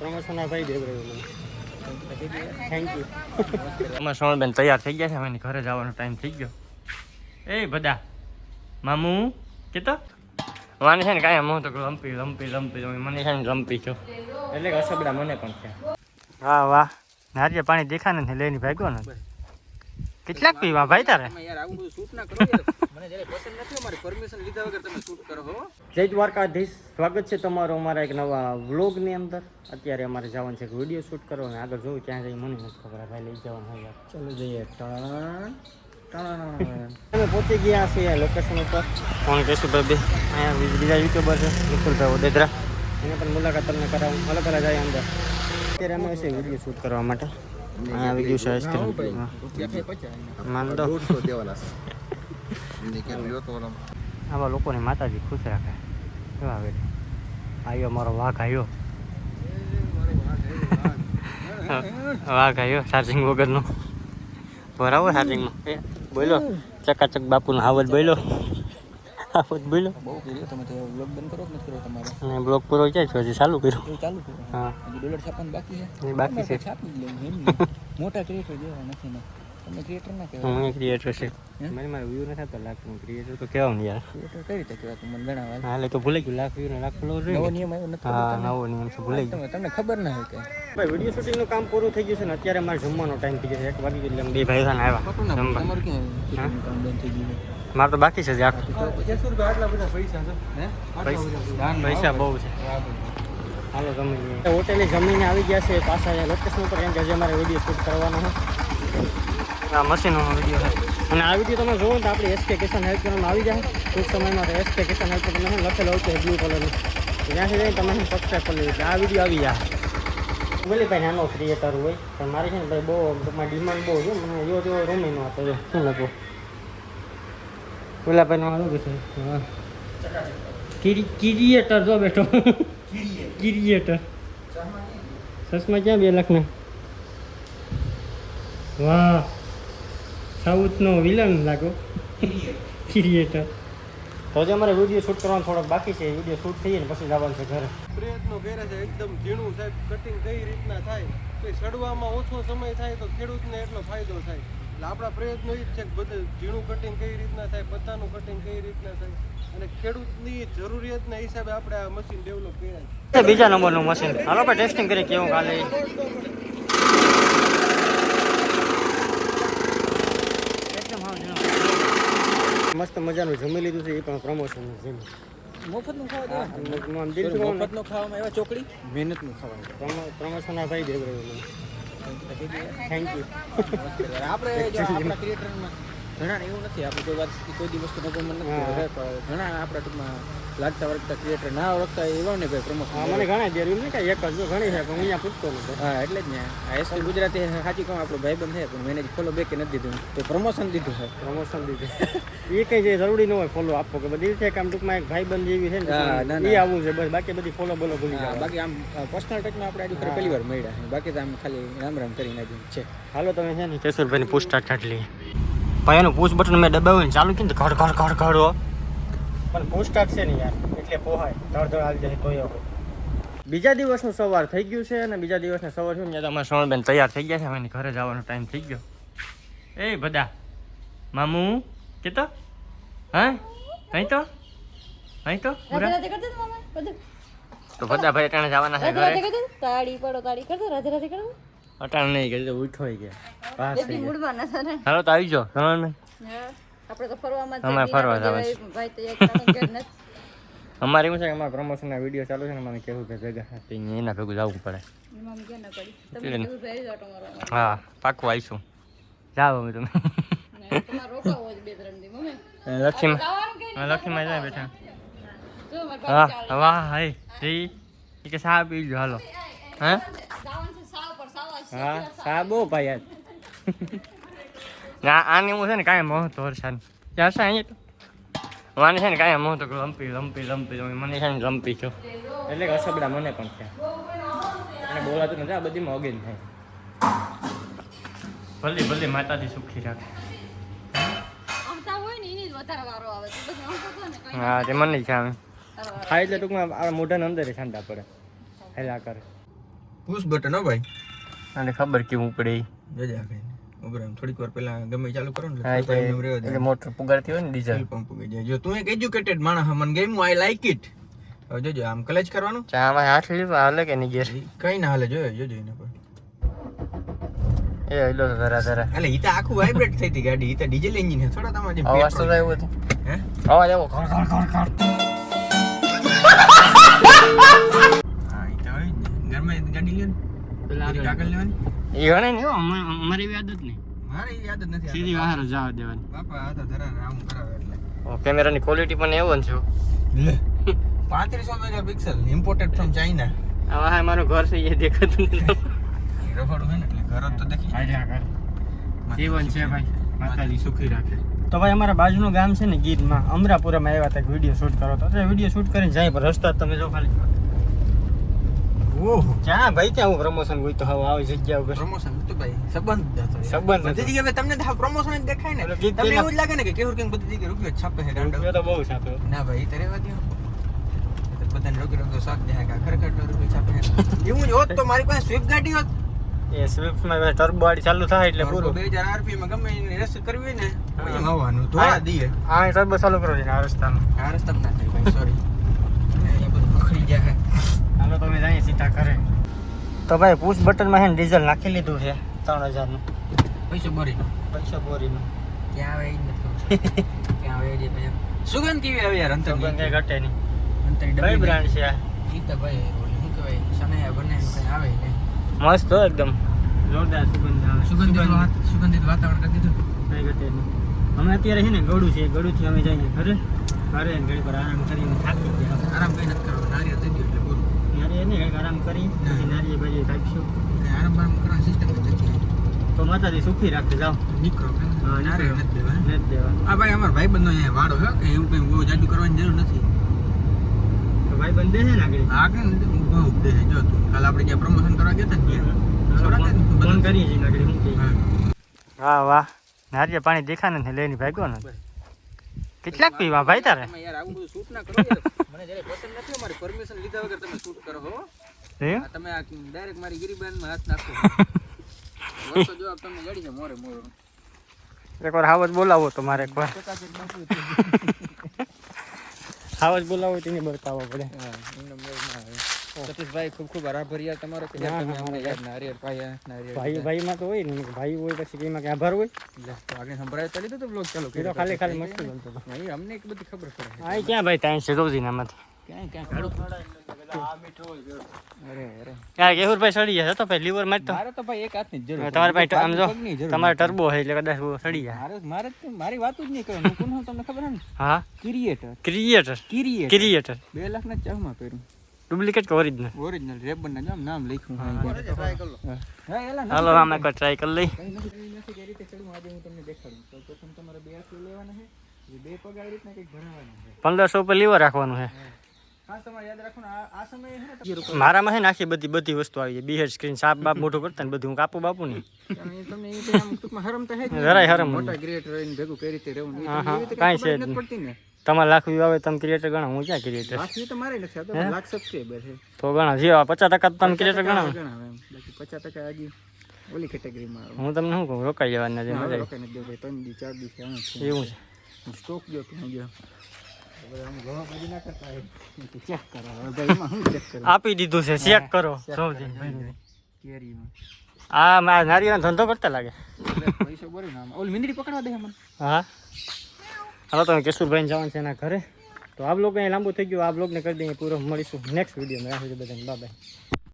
Promotion આ ભાઈ દેવરે thank you. અમાર સોનલબેન તૈયાર થઈ ગયા છે, અમે ઘરે જવાનો ટાઈમ થઈ ગયો. એ બધા મામુ કેતો વાને છે ને કાંઈ હું તો લંપી મને છે ને લંપી છો એટલે કે અસબડા મને પણ છે. વાહ વાહ નારિયેળ પાણી દેખા નથી લઈને ભાગ્યો ને. કેટલાક પીવા ભાઈ તારે યાર? આવું બધું શૂટ ના કરો યાર, મને જયારે પસંદ નથી. અમારી પરમિશન લીધા વગર તમે શૂટ કરો હો. જય દ્વારકાધીશ, સ્વાગત છે તમારું અમારા એક નવા વ્લોગની અંદર. અત્યારે અમારે જવાનું છે વિડીયો શૂટ કરો અને આગળ જોવું ક્યાં જઈ મને નથી ખબર. ભાઈ લઈ જવાનું હોય યાર. ચાલો જઈએ. અમે પહોંચી ગયા છીએ લોકેશન ઉપર. ફોન કેશુભાઈ બે અહીંયા બીજા યુટ્યુબર છે નિખિલભાઈ ઓડેદરા, એને પણ મુલાકાત તમને કરાવું. અલગ અલગ જાય અંદર. અત્યારે અમે છે વિડીયો શૂટ કરવા માટે. અહીંયા આવી ગયું છે આઈસ્ક્રીમ. માનતો આવા લોકોની માતાજી ખુશ રાખે. કેવા આવે આવ્યો મારો વાઘ આવ્યો. વાઘ આવ્યો ચાર્જિંગ વગરનો. બરાબર ચાર્જિંગમાં એ બોલો ચકાચક બાપુનો હાવજ બોલો. હાવજ બોલો. બહુ કર્યો તમે તો બ્લોગ બંધ કરો કે નથી કરો તમારે? અને બ્લોગ પૂરો ક્યાં છે? હજી ચાલુ કર્યો. હા ડોલર છાપવાનું બાકી છે. બાકી છે. છાપી લે એમ મોટા ક્રિએટર જેવા નથી ને. તમે ક્રિએટર ના કહેવાય. હું ક્રિએટર છે. મારે વ્યૂ નથી થતો લાખ. હું ક્રિએટર તો કહેવાય ને યાર. ક્રિએટર કઈ રીતે કહેવાય તું મને જણાવ. હા એટલે તો ભૂલાઈ ગયું. લાખ વ્યૂ ને લાખ ફોલોવર જોઈએ. નવો નિયમ આવ્યો નથી? હા નવો નિયમ છે, ભૂલાઈ ગયો. તમને ખબર ના હોય કે ભાઈ વિડીયો શૂટિંગનું કામ પૂરું થઈ ગયું છે ને અત્યારે અમારે જમવાનો ટાઈમ થઈ ગયો છે. 1 વાગી ગયો એટલે બે ભાઈ આવ્યા જમવા. તમારે ક્યાં કામ બંધ થઈ ગયું? મારે તો બાકી છે આખું. આટલા બધા પૈસા છે હે? પૈસા બહુ છે. હાલો જમી હોટેલે જમીને આવી ગયા છે પાછા લોકેશન ઉપર. કેમ કે હજી અમારે વિડીયો શૂટ કરવાનો છે. આ મશીનોનો વિડીયો છે અને આ વિડીયો તમે જોવો ને તો આપણે એસકે કિસાન હેલ્પ કરવામાં આવી જાય ટૂંક સમયમાં. તો એસકે કિસાન હેલ્પ તમે લખેલો હોય છે બ્લુ કલરનું, ત્યાંથી જઈને તમે સબસ્ક્રાઈબ કરી લેજો. આ વિડીયો આવી જાય. બોલી ભાઈ નાનો ક્રિએટર હોય પણ મારી છે ને ભાઈ બહુ ટૂંકમાં ડિમાન્ડ બહુ છે. મને એવો તેવો રૂમી નો હતો શું લખું ઓલા ભાઈ નું આવું છે. હા ક્રિએટર જો બેઠો ક્રિએટર. સસમાં ક્યાં 2 લાખના? વાહ સાઉથનો વિલન લાગો ક્રિએટર. તો હજી અમારે વિડીયો શૂટ કરવાનો થોડોક બાકી છે. વિડીયો શૂટ થઈએ ને પછી જવાનું છે ઘરે. પ્રયત્નો કર્યા છે એકદમ ઝીણું સાહેબ કટિંગ કઈ રીતના થાય તો સડવામાં ઓછો સમય થાય તો ખેડૂતને એટલો ફાયદો થાય. એટલે આપણા પ્રયત્નો એ જ છે કે બધું ઝીણું કટિંગ કઈ રીતના થાય, પત્તાનું કટિંગ કઈ રીતના થાય અને ખેડૂતની જરૂરિયાતના હિસાબે આપણે આ મશીન ડેવલપ કર્યા છે. બીજા નંબરનું મશીન. હાલો આપણે ટેસ્ટિંગ કરીએ કેવું કાલે. મસ્ત મજાનું જમી લીધું છે. એ પણ પ્રમોશન જમી મફતનું ખાવા મફતનું ખાવામાં એવા ચોકડી મહેનતનું ખાવાનું પ્રમોશન આ ભાઈ દેવરે થેન્ક યુ. આપણે આપણા ક્રિએટરમાં ઘણા એવું નથી. આપણે કોઈ દિવસ તો નગર નથી ઘણા આપણા ટૂંકમાં લાગતા વળગતા ક્રિએટર ના ઓળખતા એવા ને ભાઈ પ્રમોશન. મને ઘણા જરૂર નહીં કાંઈ એક જ જો ઘણી છે પણ હું અહીંયા પૂછતો નથી. હા એટલે જ ને આ એસકે ગુજરાતી સાચી કહું આપણો ભાઈબંધ છે પણ મેનેજ ફોલો બેકે નથી દીધું તો પ્રમોશન દીધું છે. પ્રમોશન દીધું એ કંઈ જે જરૂરી ન હોય ફોલો આપવો કે બધી છે કામ ટૂંકમાં એક ભાઈબંધ જેવી છે ને એ આવવું છે બસ. બાકી બધી ફોલો બોલો ભૂલી જાય. બાકી આમ પર્સનલ ટચમાં આપણે આજે પહેલી વાર મળ્યા છે. બાકી તો આમ ખાલી રામ રામ કરી નાખ્યું છે. હાલો તમે છે ને કેશુરભાઈની પૂછતાછ કાઢી લઈએ. ભાઈ એનું પુશ બટન મેં દબાવ્યું ને ચાલુ કીધું ઘડ ઘડ ઘડ ઘડો પણ પૂછતાછ છે ને યાર એટલે પોહાય ધડ ધડ આવી જાય તોય. બીજા દિવસનું સવાર થઈ ગયું છે અને બીજા દિવસના સવાર થયું ને અમારા સોનલબેન તૈયાર થઈ ગયા છે. અમે ઘરે જવાનો ટાઈમ થઈ ગયો. એ બધા મામુ કેતો હા અહીં તો તો બધા ભાઈ અટાણે જવાના છે ઘરે. તાળી પડો તાળી કરતો રાધે રાધે કરો. અટાણે નહીં કરી તો ઉઠો ગયા. હાલો તો આવી જાઓ સોનલબેન. આપણે તો ફરવામાં અમે ફરવા જવાનું ભાઈ તો એક અમારે એવું છે કે અમારા પ્રમોશનના વિડીયો ચાલુ છે ને મને કહેવું કે ભેગા એના ભેગું જવું પડે. હા પાકું આવીશું. જાઓ અમે તમે લક્ષ્મીમાં જાય બેઠા. હા વાહ હાય કે સા પી ગયો હાલો. હા હા સા બહુ ભાઈ યાર. આની હું છે ને કાંઈ મહત્વ વરસાદ ત્યાં છે અહીંયા મને છે ને કાંઈ મહત્વ લંપી મને છે ને લંપી છો એટલે કે અસબડા મને પણ છે અને બોલાતું નથી. આ બધીમાં અગેન થાય. ભલે ભલે માતાજી સુખી રાખે. હા તે મને છે આવે ખાય એટલે ટૂંકમાં આ મોઢાને અંદર ઠંડા પડે હેલા કરે. પુશ બટન હો ભાઈ. અને ખબર કેવું પડે જોજે આ કઈ ઉભરે થોડીક વાર પહેલા ગમે ઈ ચાલુ કરો ને હા એટલે મોટર પુગાડતી હોય ને ડીઝલ પંપ ઉગી જાય. જો તું એક એજ્યુકેટેડ માણસ હે, મને ગમ્યું, આઈ લાઈક ઇટ. હવે જોજો આમ ક્લચ કરવાનું, ચામાં હાથ લીધો હાલે કે નહીં ગેર કઈ ના હાલે. જોજો એને પર એ હેલો જરા જરા એટલે ઈ તો આખું વાઇબ્રેટ થઈ હતી ગાડી. ઈ તો ડીઝલ એન્જિન હે, થોડા તમારે જેમ અવાજ તો પેટ્રોલ. થાય એવું હતું હે અવાજ આવો ખડ ખડ ખડ ખડ હા ઈ તો હોય જ ને. ઘરમાં ગાડી લ્યો ને પેલા આગળ લેવાની. એ ગણે નહીં હો અમારી એવી આદત નહીં મારે ઈ યાદ જ નથી. સીધી બહાર જવા દેવાની બાપા આ તો ધરા આમ કરાવે એટલે કેમેરાની ક્વોલિટી પણ એવો જ છે લે 3500 મેગાપિક્સલ ઇમ્પોર્ટેડ ફ્રોમ ચાઇના. આવા હા મારું ઘર છે એ દેખાતું નથી રફાડું હે ને એટલે ઘર જ તો દેખી. જીવન છે ભાઈ માતાજી સુખી રાખે. તો ભાઈ અમારા બાજુનું ગામ છે ને ગીરમાં અમરાપુરામાં આવ્યા હતા વિડીયો શૂટ કરો તો વિડીયો શૂટ કરીને જાય પર રસ્તા તમે જો ખાલી ઓહો ક્યાં ભાઈ ત્યાં હું પ્રમોશન હોય તો હવે આવી જગ્યા ઉપર પ્રમોશન તો ભાઈ સંબંધ હતો. સંબંધ બધી જગ્યાએ તમને તો પ્રમોશન જ દેખાય ને. એટલે ગીત તમને એવું જ લાગે ને કે કેવું કેમ બધી જગ્યાએ રૂપિયો છાપે છે ગાંડો. રૂપિયો તો બહુ છાપે ના ભાઈ તો રહેવા દો. બધાને રોકી શાક દે કે ખરેખર તો રૂપિયો છાપે છે. એવું જ હોત તો મારી પાસે સ્વિફ્ટ ગાડી હોત. એ સ્વિફ્ટમાં ટર્બો ગાડી ચાલુ થાય એટલે પૂરું 2000 RPM માં ગમે એની રેસ કરવી હોય ને પછી આવવાનું ધોળા દઈએ. હા ટર્બો ચાલુ કરો છે આ રસ્તામાં આ રસ્તામાં ના થાય ભાઈ, સોરી. અહીંયા બધું પકડી ગયા છે. હાલો તમે જઈએ સીધા કરે. તો ભાઈ પુશ બટનમાં છે ને ડીઝલ નાખી લીધું છે 3000 નું પૈસો ભરી પૈસા બોરીનું ક્યાં આવે એ જ નથી ક્યાં આવે છે ભાઈ. સુગંધ કેવી આવે યાર અંતર કઈ ઘટે નહીં અંતરી કઈ ડબ્બી બ્રાન્ડ છે આ ઈ તો ભાઈ ઓલી શું કહેવાય સનાયા બને કઈ આવે ને મસ્ત હો એકદમ જોરદાર સુગંધ આવે સુગંધિત વાતાવરણ કરી દીધું. કઈ ઘટે નહીં. અમે અત્યારે છે ને ગળું છે ગળુંથી અમે જઈએ ઘરે ઘરે ઘડી પર આરામ કરીને થાકી ગયા આરામ કઈ નથી કરવાનો, નારિયેળ દઈ દો એટલે પૂરું. નારિયેળ નહીં ઘડીક આરામ કરી પછી નારિયેળ બારીએ કાઢીશું કઈ આરામ બારામ કરવાની સિસ્ટમ જ નથી. તો માતાજી સુખી રાખે જાઓ નીકળો હા નારિયેળ નથી દેવા. નથી દેવા આ ભાઈ અમારા ભાઈબંધનો અહીંયા વાડો છે કે એવું કઈ બહુ જાજુ કરવાની જરૂર નથી. તો ભાઈ બંધ દે છે ને આગળ આગળ બહુ દે જો તું કાલ આપણે જ્યાં પ્રમોશન કરવા ગયા હતા ને ત્યાં ફોન કરીએ છીએ આગળ શું કહીએ હા. વાહ વાહ નારિયેળ પાણી દેખાને ને લઈને ભાગ્યો ને કેટલાક પીવા ભાઈ તારે તમે યાર આવું બધું શૂટ ના કરો યાર. મને જયારે પસંદ નથી અમારી પરમિશન લીધા વગર તમે શૂટ કરો હો. એમ? આ તમે આ ડાયરેક્ટ મારી ગિરીબાનમાં હાથ નાખો. વર્ષો જવાબ તમને જડી છે મોરે મોરો. એકવાર હાવજ બોલાવો તો મારે એકવાર હાવજ બોલાવો તો એને બતાવવા પડે સતીશભાઈ ખૂબ ખૂબ આભાર યાર તમારો કે યાર તમે અમને યાર નારિયેળ પાયા નારિયેળ ભાઈ ભાઈમાં તો હોય ને ભાઈ હોય પછી કઈમાં કે આભાર હોય લે તો આગળ સંભળાય તો લીધું તો બ્લોગ ચાલુ એ તો ખાલી ખાલી મસ્ત બોલતો હતો નહીં અમને એક બધી ખબર પડે. આ ક્યાં ભાઈ ટાઈમ છે રોજી નામાંથી ક્યાં ક્યાં કાઢું અરે અરે યાર કેહુરભાઈ સડી જાય તો ભાઈ લીવર મારતો મારે તો ભાઈ એક હાથની જ જરૂર છે. તમારે ભાઈ આમ જો પગની જરૂર તમારે ટર્બો હોય એટલે કદાચ સડી જાય મારી વાત જ નહીં કરવાનું. કોણ હું તમને ખબર હે ને હા ક્રિએટર ક્રિએટર ક્રિએટર ક્રિએટર 2 લાખના ચાહમાં પહેર્યું ડુપ્લિકેટ કે ઓરિજિનલ ઓરિજિનલ રેબન ના નામ લખ્યું હા એલા હાલો આમ એકવાર ટ્રાય કરી લઈ કઈ નથી કે રીતે ચડવું આજે હું તમને દેખાડું. તો પ્રથમ તમારે 2 આખી લેવાના છે એ 2 પગ આવી રીતના કંઈક ભરાવાના છે. 1500 ઉપર લીવર રાખવાનું છે ખાસ તમારે યાદ રાખવાનું આ સમયે છે ને મારામાં છે ને આખી બધી વસ્તુ આવી જાય બીહેડ સ્ક્રીન સાપ બાપ મોટું કરતા ને બધું હું કાપું બાપુ નહીં તમને એ તો આમ ટૂંકમાં હરમ તો હે જ ને. જરાય હરમ મોટા ક્રિએટર રહીને ભેગું કઈ રીતે રહેવું એ હા, તમને એવી રીતે કાંઈ ખબર છે જ નથી નહીં. પડતી ને. તમારે લાખ વ્યૂ આવે તમે ક્રિએટર ગણો હું ક્યાં ક્રિએટર બાકી તો મારે નથી આવતો લાખ સબસ્ક્રાઇબર છે તો ગણા જે 50% તમે ક્રિએટર ગણો ગણાવે એમ. બાકી 50% આગી ઓલી કેટેગરીમાં આવે. હું તમને શું કહું રોકાઈ જવાના છે મજા આવી. રોકાઈને જ દેવું ભાઈ 3 દી 4 દી આમ જ છે. એવું છે સ્ટોક જો તું ગયો હવે આમ ગવા બાજી ના કરતા હોય ચેક કરો હવે ભાઈ એમાં શું ચેક કરો આપી દીધું છે ચેક કરો સૌથી કેરીમાં આ નારિયેળનો ધંધો કરતા લાગે પૈસો બોરી ના ઓલી મીંદડી પકડવા દે મને હા હાલો તમે કેશુરભાઈ જવાનું છે એના ઘરે તો આ બ્લોગ અહીં લાંબુ થઈ ગયું આ બ્લોગને કરી દઈએ પૂરો મળીશું નેક્સ્ટ વિડીયોમાં બધાને બાય બાય